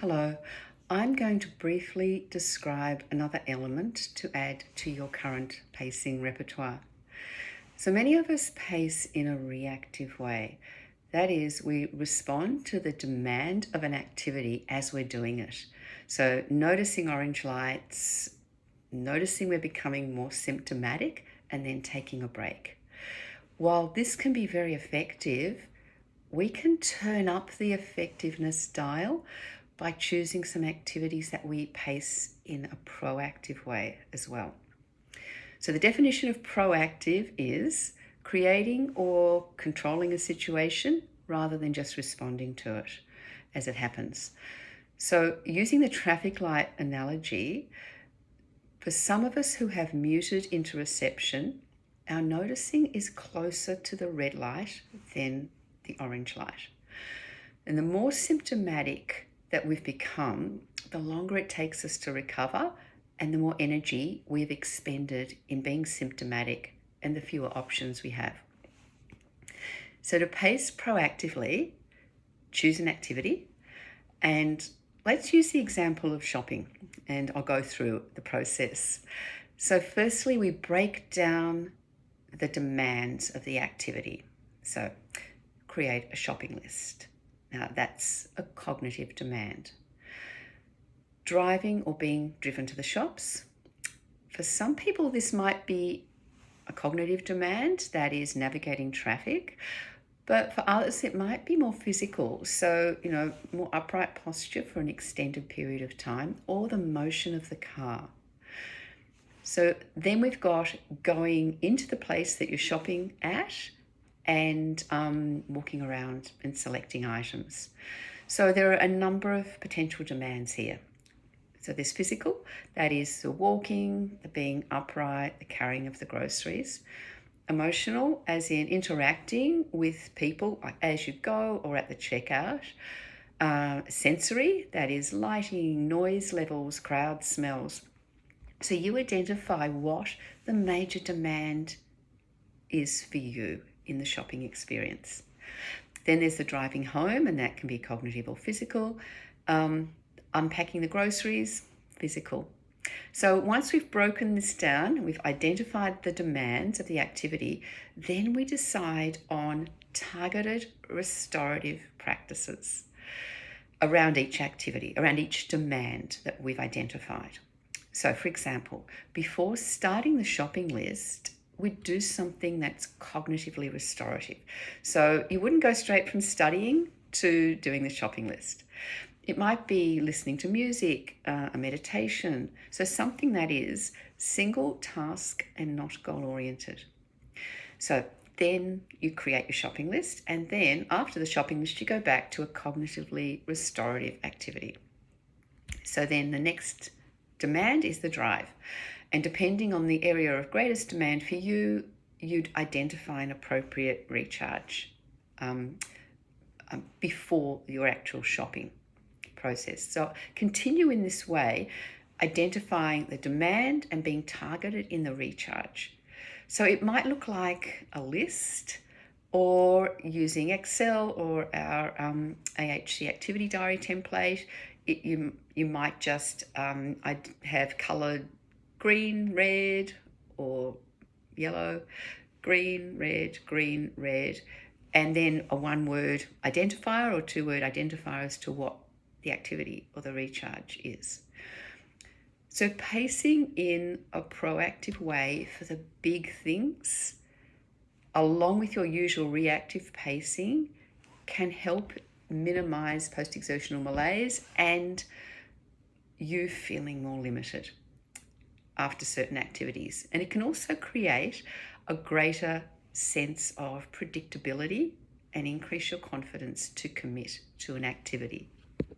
Hello, I'm going to briefly describe another element to add to your current pacing repertoire. So many of us pace in a reactive way. That is, we respond to the demand of an activity as we're doing it. So noticing orange lights, noticing we're becoming more symptomatic, and then taking a break. While this can be very effective, we can turn up the effectiveness dial by choosing some activities that we pace in a proactive way as well. So the definition of proactive is creating or controlling a situation rather than just responding to it as it happens. So using the traffic light analogy, for some of us who have muted interoception, our noticing is closer to the red light than the orange light. And the more symptomatic that we've become, the longer it takes us to recover and the more energy we've expended in being symptomatic and the fewer options we have. So to pace proactively, choose an activity, and let's use the example of shopping, and I'll go through the process. So firstly, we break down the demands of the activity. So create a shopping list. Now that's a cognitive demand. Driving or being driven to the shops. For some people, this might be a cognitive demand, that is navigating traffic, but for others it might be more physical. So, more upright posture for an extended period of time or the motion of the car. So then we've got going into the place that you're shopping at and walking around and selecting items. So there are a number of potential demands here. So there's physical, that is the walking, the being upright, the carrying of the groceries. Emotional, as in interacting with people as you go or at the checkout. Sensory, that is lighting, noise levels, crowd smells. So you identify what the major demand is for you in the shopping experience. Then there's the driving home, and that can be cognitive or physical. Unpacking the groceries, physical. So once we've broken this down, we've identified the demands of the activity, then we decide on targeted restorative practices around each activity, around each demand that we've identified. So for example, before starting the shopping list, we'd do something that's cognitively restorative. So you wouldn't go straight from studying to doing the shopping list. It might be listening to music, a meditation. So something that is single task and not goal-oriented. So then you create your shopping list, and then after the shopping list, you go back to a cognitively restorative activity. So then the next demand is the drive. And depending on the area of greatest demand for you, you'd identify an appropriate recharge before your actual shopping process. So continue in this way, identifying the demand and being targeted in the recharge. So it might look like a list, or using Excel or our AHC activity diary template. You might just I'd have coloured green, red, or yellow, green, red, and then a one-word identifier or two-word identifier as to what the activity or the recharge is. So pacing in a proactive way for the big things, along with your usual reactive pacing, can help minimize post-exertional malaise and you feeling more limited after certain activities. And it can also create a greater sense of predictability and increase your confidence to commit to an activity.